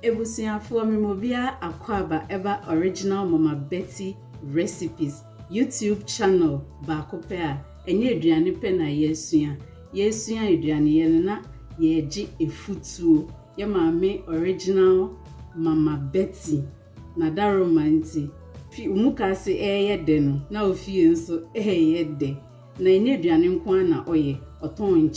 Ebusuafo memobia akwaba eba original Mama Betty recipes YouTube channel baako pe a enye aduane pe na yesua aduane ye na yeji efutuo ye maame original Mama Betty na daromanti fi umuka se eye de no na ofie nso eye de na enye aduane nko na oye oton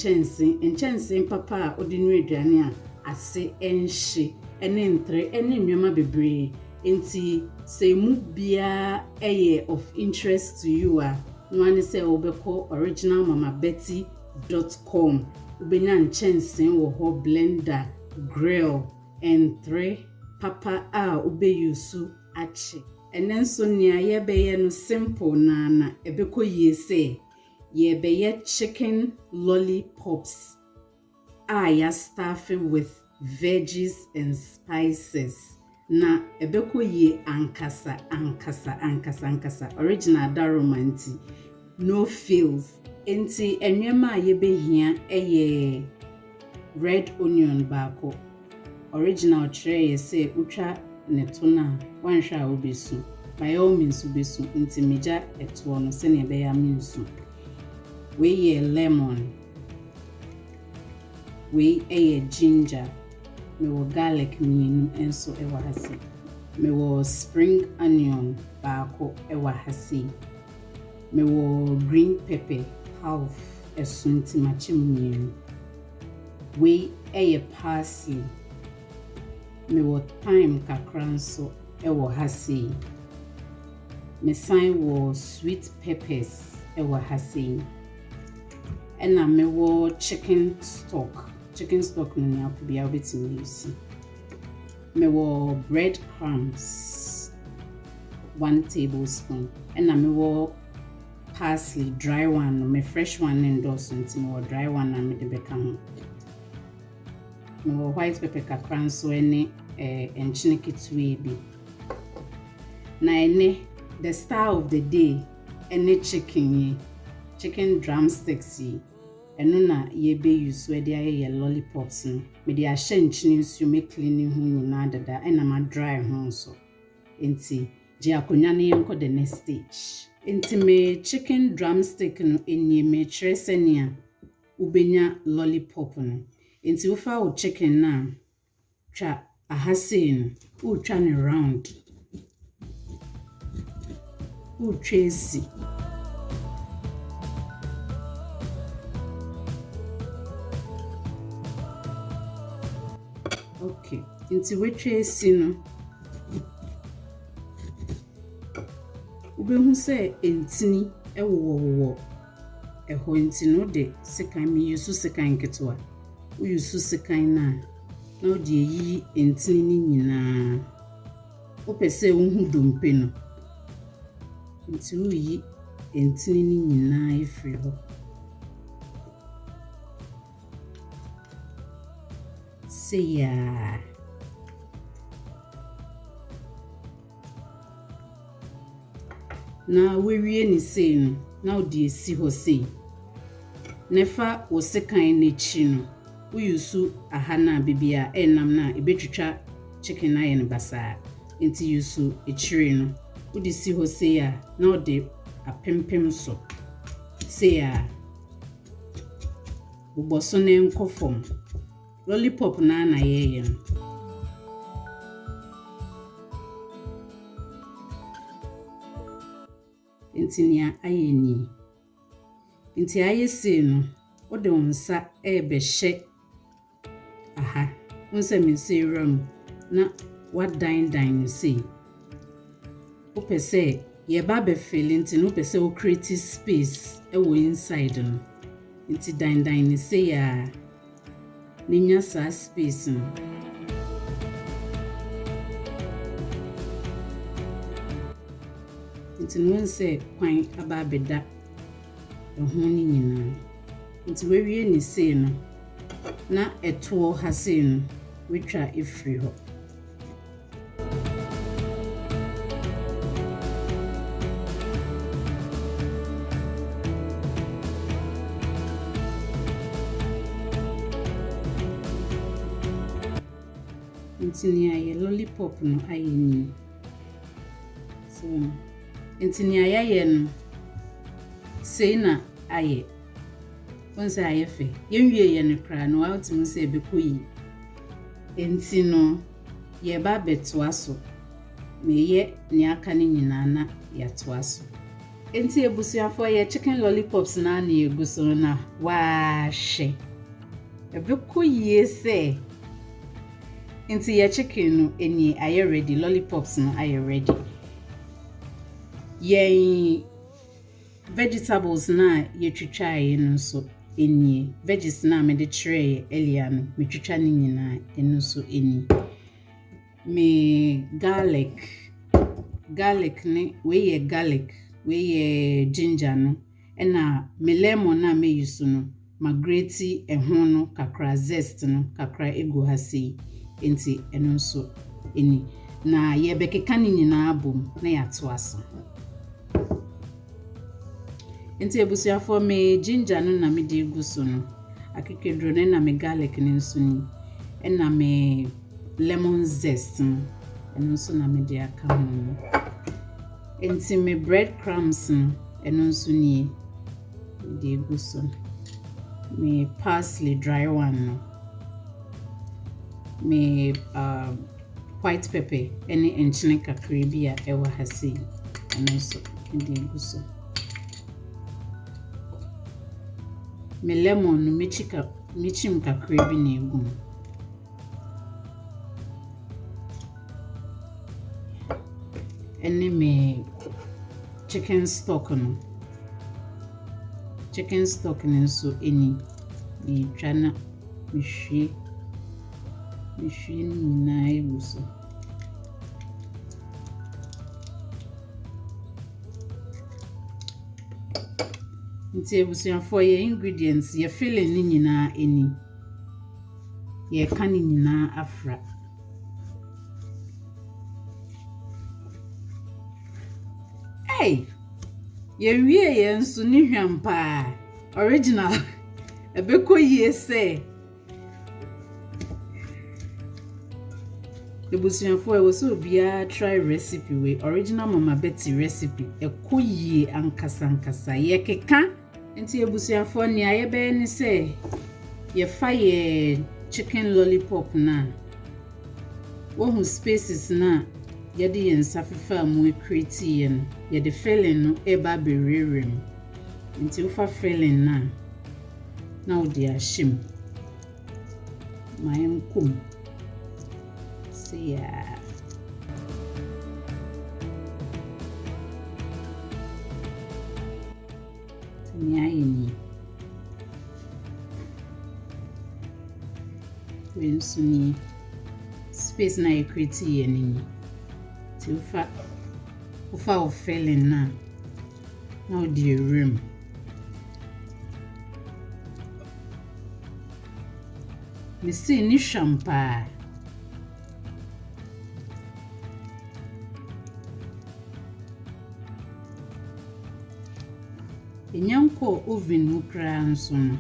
nchensen papa a odinu aduane a ase enhye ene ntre ene nnwema bebre enti se mu bia eye of interest to you a no ane se obekọ originalmamabetty.com ubenya nchensen wo ho blender grill and papa a ubeyusu achi ene nso nia ye beye no simple na ebekọ ye se ye beye chicken lollipops ya stuffing with veggies and spices na ebeko ye ankasa original daromanti no feels enti enwema ye behia eye red onion baako original tray say utwa netona wanhwa obesu by all means obesu enti meja eto no se ne be ya minsu we ye lemon we ginger me wo garlic mienu enso ewa hasi me wo spring onion baako ewa hasi me wo green pepper half esunti machi mienu we parsley me wo thyme kakra nso ewa hasi me sign wo sweet peppers ewa hasi ena me wo chicken stock no akubia obetimi use me wo bread crumbs 1 tablespoon ena me wo parsley dry one me fresh one endorse nti me wo dry one na me de beka ho me wo white pepper kakran so ene enchine kitwe bi na ene the star of the day ene chicken drumsticks eno na ye be use we dey ye lollipops no me dey ahye nchine nsu me cleaning hu nyina dada ena ma dry hu so enti je akonya ne yenko the next stage enti me chicken drumstick no eni me tresenia ubenya lollipop no enti wo fa wo chicken na twa ahase no wo twa ne round wo twesi okay inti wetwe si no ubehu se entini ewo eho inti no de sekan mi yusu sekan ketwa u yusu sekan na o de yi entini ni nyina o pese unhu dompe no inti u yi entini ni nyina efri ho ya na wewie ni sei no na odi esi ho sei nefa wo sekan na chi no uyusu aha na bibia enam na ebetwitwa chicken na ye ne basa enti yusu echire no odi si ho sei ya na odi apempem so sei ya uboso ne nkofom lollipop na yeye intinia ayeni inti ayese no ode onsa ebehye aha onse mense ram na wadan se opese ye ba be feeling no pese o create space ewo inside no inti dan se ya ninya sa space no nti no nse kwan aba beda eho ni nyina nti wewie ni sei no na eto ha sei no wetwa efri ho Intinia ye lollipop no aye ni. So intinia ye no sei na aye. Onse aye fe. Yenwie ye no kra no awtimu se bekoyi. Enti no ye ba beto aso. Me ye ni aka ni nyina na ya to aso. Enti ebusuafo ye chicken lollipops na na eguso na wa hye. Ebekoyi se Enti ye chicken no eni aye ready, lollipops no aye ready. Ye vegetables na ye twitwa aye no so eni. Veggies na me de tray earlier no me twitwa ni nyina eno so eni. Me garlic ne we ye garlic, we ye ginger no ena me lemon na me use no ma grate ehon no kakra zest no kakra egu ha sei. Enti eno so eni na ye bekeka ni nyina abom na ya to aso. Enti ebusuafo me ginger no na me de egu so no akekedro ne na me garlic ne nso ni ena me lemon zest no eno so na me de aka ho. Enti me breadcrumbs no eno nso ni de egu so. Me parsley dry one no. Me white pepper any enchine kakra bi a ewa ha sei eno so de egu so. Me lemon no michim kakra bi na egu. Ene me chicken stock no. Chicken stock no so eni me twana me hwie ni na egu so. Nti ebusuafo ye ingredients ye filling ni nyina eni. Ye ka ni nyina afra. Hey! Ye wie ye nso ni hwampa. Original. Ebekoyi se. Ebusuafo e wo so bia try recipe we original Mama Betty recipe. Ekoyi ankasa ye keka. Enti ebusuafo ni aye be ni se ye fa ye chicken lollipop na. Wo hu spaces na ye de yen safefa mu create ye no. Ye de filling no e ba be rerem. Enti ufa filling na wo de ashim. Mayen kum. Yeah. Ni when suni space na e create ye ni ti ufa o filling na o di room me see ni champa enyanko oven ukra nso no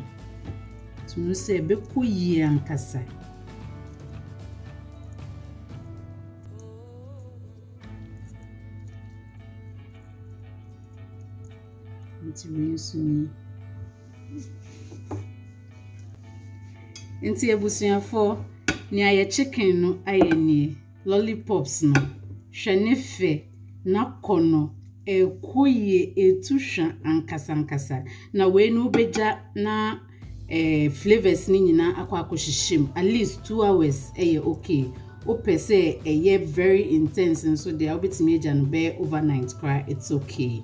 tunu se bekoyi ankasa Nti ebusuafo ni aye chicken no aye ni lollipops no hwenefe na kono ekoye etusha ankasa na we no beja na flavors ni nyina akwakohyehyem at least 2 hours eye okay o pese eye very intense and so they are obetimi eja no be overnight cry it's okay.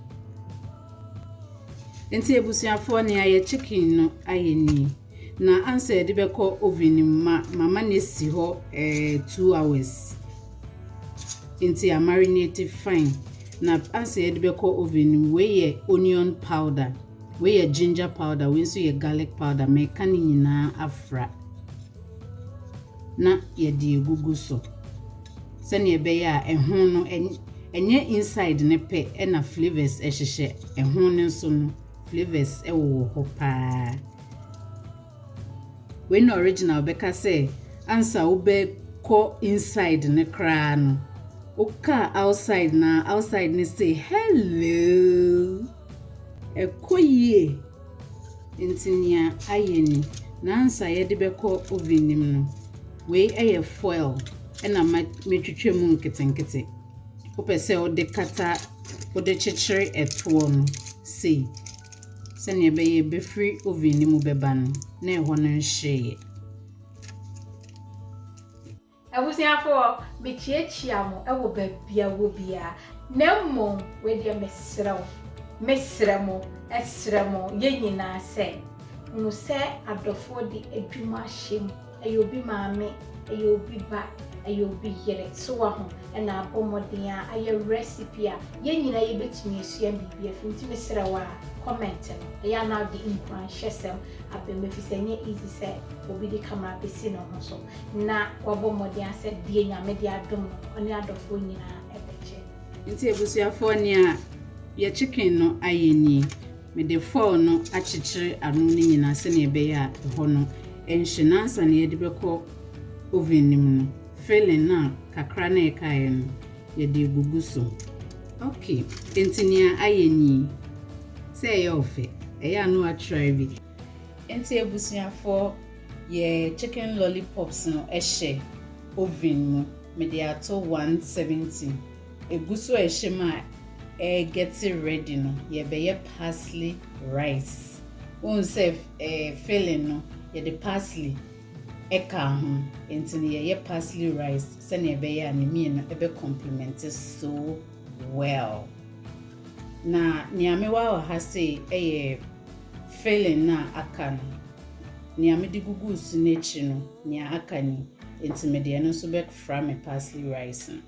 Enti ebusuafo ni aye chicken no aye ni na anse de beko oven mama na si ho 2 hours. Enti a marinate fine na anse de beko oven we ye onion powder, we ye ginger powder, we so ye garlic powder me kan nyina afra na ye de egugu so se ne be ya ehun no enye inside ne pe na flavors ehhehye ehun ne so no flavors ewo ho pa. When original beka say answer ube oko inside ne kra no oka outside na outside ne say hello ekoyie intinia ayeni nansa ye de beko oven nim no we eye foil na metwetwe mu nketenkete opese o de kata o de chichiri eto no say sene ebe be free oven nim beba no na ehwo no nhye Abusiafo mechiachia mo ewo babia wo bia na mmom we de mesremo esremo ye nyina se no se adofo de adwuma hyem ayobi maame ayobi ba ayobi yere so wa ho na abomoden a aye recipe a ye nyina ye betumi esua bibia finti mesrewa comment no ya na de inkwan hyesem abemefisanye easy say obi de camera besi no ho so na wabomoden ase de nyame de adom oni adofo nyina ebeche nti ebusuafo ni a ye chicken no ayeni me de foil no achichiri anu ni nyina se na ebe ya ho no enhyenansa na ye de beko oven nim no filling na kakra na ekaye no ye de gugu so okay entinia ayeni say ye ofe eya no a try bi enti ebusuafo ye chicken lollipops no ehye oven no me de ato 170 eguso ehye ma get it ready no ye be ye parsley rice won say filling no ye the parsley eka ho enti ye parsley rice se na be ye anime no ebe complement so well na niamewa wa ha say filling na aka no niame de gugu su n'echi no nia aka ni enti me de no so be fra me parsley rice no.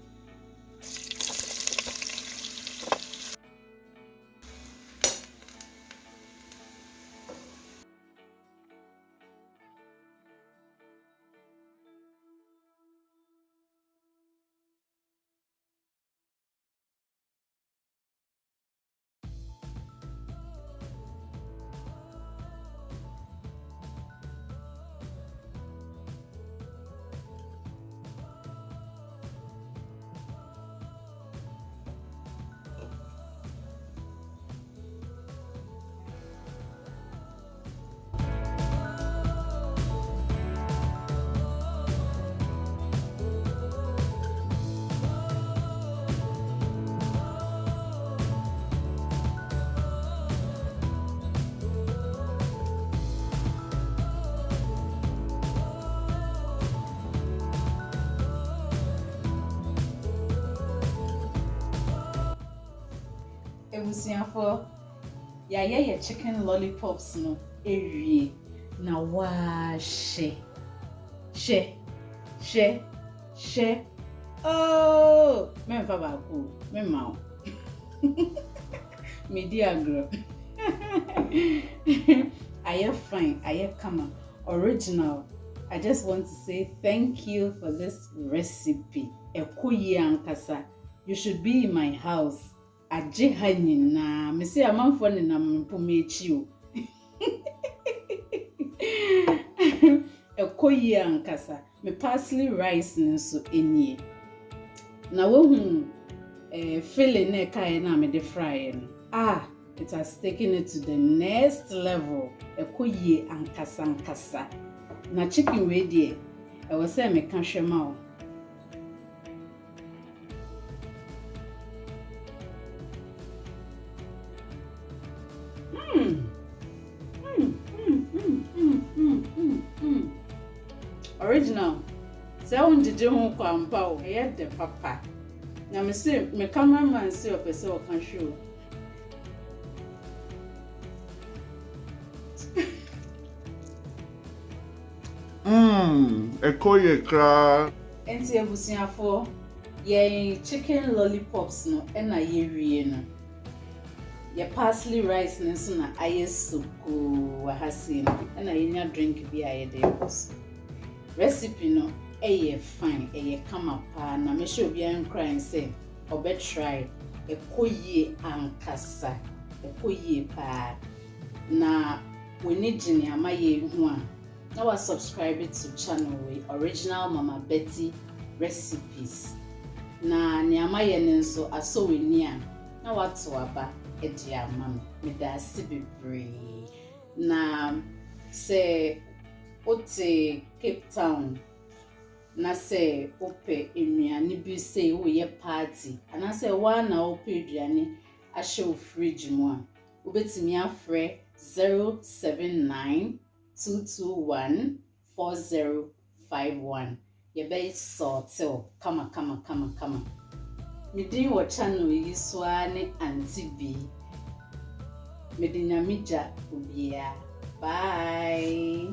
Ebusiafo ya ye chicken lollipops no ewie na wa she oh me fa ba ku me ma me di agro aye fine aye kama original. I just want to say thank you for this recipe ekoyi ankasa. You should be in my house aje hanyina me say amanfo ne nam mpomechi o ekoyi ankasa me parsley rice nso enie na wohu filling na kai na me de fry no it has taken it to the next level ekoyi ankasa na chicken we die e wo say me ka hwema o original say on did ho kwampa o e de papa na me say me cameraman say opese o kan show ekoye kra enti ebusuafo ye chicken lollipops no e na ye wie no ye parsley rice nso na ayesoko wa hase no e na yenya drink bi aye de boss recipe no eye fine eye kama pa na me show bi an cry say obe try ekoyie ankasa ekoyie pa na we need jini amaye hu a na wa subscribe to channel we original Mama Betty recipes. Na niama ye nso aso weni a na wato aba edi ama me da ase bebre. Na se ote Cape Town na se ope enuane bi se wo ye party ana se wa na ope aduane ahye o fridge mu a obetimi afre 079221405 ye be sortel kama. Midin wo channel Ejisu ne Auntie B. Medinyamija ubia. Bye.